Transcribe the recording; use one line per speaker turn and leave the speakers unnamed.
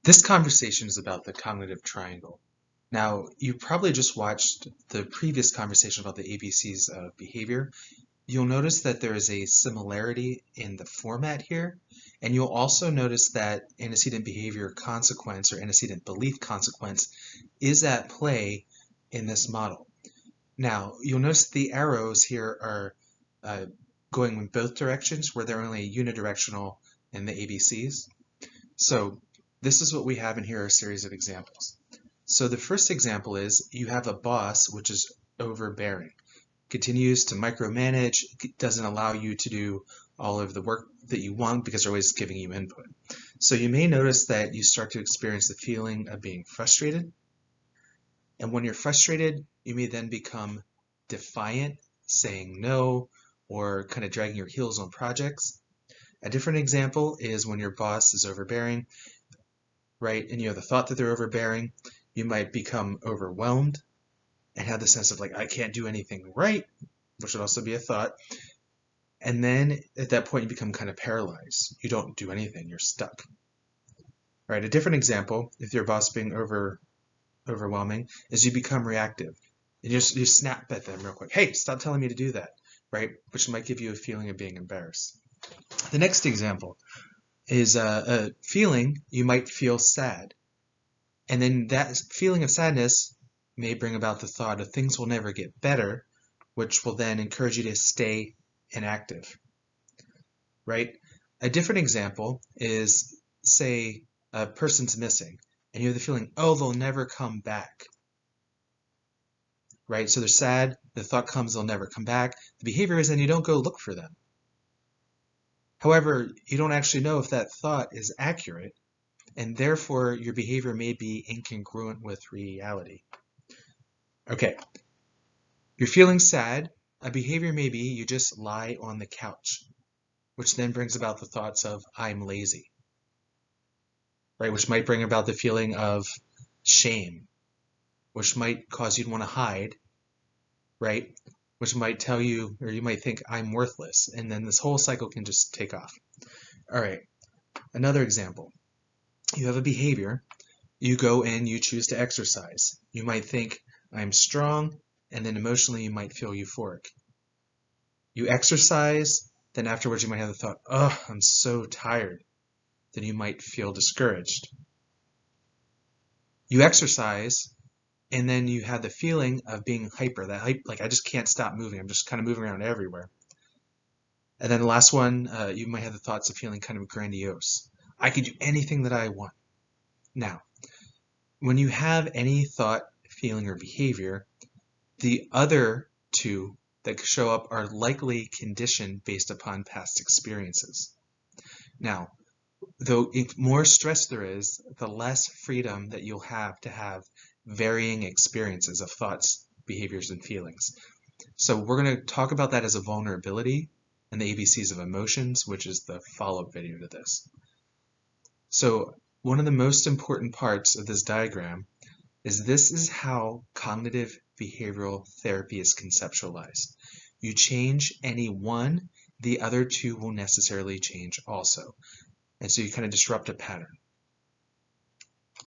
This conversation is about the cognitive triangle. Now, you probably just watched the previous conversation about the ABCs of behavior. You'll notice that there is a similarity in the format here, and you'll also notice that antecedent behavior consequence or antecedent belief consequence is at play in this model. Now, you'll notice the arrows here are going in both directions where they're only unidirectional in the ABCs. So this is what we have, and here are a series of examples. So the first example is you have a boss which is overbearing, continues to micromanage, doesn't allow you to do all of the work that you want because they're always giving you input. So you may notice that you start to experience the feeling of being frustrated. And when you're frustrated, you may then become defiant, saying no, or kind of dragging your heels on projects. A different example is when your boss is overbearing, right? And you have the thought that they're overbearing, you might become overwhelmed and have the sense of like, I can't do anything right, which would also be a thought. And then at that point, you become kind of paralyzed. You don't do anything, you're stuck. Right? A different example, if your boss being overwhelming, is you become reactive. And you snap at them real quick. Hey, stop telling me to do that, right? Which might give you a feeling of being embarrassed. The next example is a feeling you might feel sad. And then that feeling of sadness may bring about the thought of things will never get better, which will then encourage you to stay inactive, right? A different example is, say, a person's missing, and you have the feeling, oh, they'll never come back, right? So they're sad, the thought comes, they'll never come back. The behavior is then you don't go look for them. However, you don't actually know if that thought is accurate, and therefore your behavior may be incongruent with reality. Okay, you're feeling sad. A behavior may be you just lie on the couch, which then brings about the thoughts of I'm lazy, right? Which might bring about the feeling of shame, which might cause you to want to hide, right? Which might tell you, or you might think I'm worthless, and then this whole cycle can just take off. All right, another example. You have a behavior, you go in, you choose to exercise. You might think I'm strong, and then emotionally you might feel euphoric. You exercise, then afterwards you might have the thought, oh, I'm so tired. Then you might feel discouraged. You exercise, and then you have the feeling of being hyper, like I just can't stop moving. I'm just kind of moving around everywhere. And then the last one, you might have the thoughts of feeling kind of grandiose. I could do anything that I want. Now, when you have any thought, feeling, or behavior, the other two that show up are likely conditioned based upon past experiences. Now, though if more stress there is, the less freedom that you'll have to have varying experiences of thoughts, behaviors, and feelings. So we're going to talk about that as a vulnerability and the ABCs of emotions, which is the follow-up video to this. So one of the most important parts of this diagram is this is how cognitive behavioral therapy is conceptualized. You change any one, the other two will necessarily change also. And so you kind of disrupt a pattern.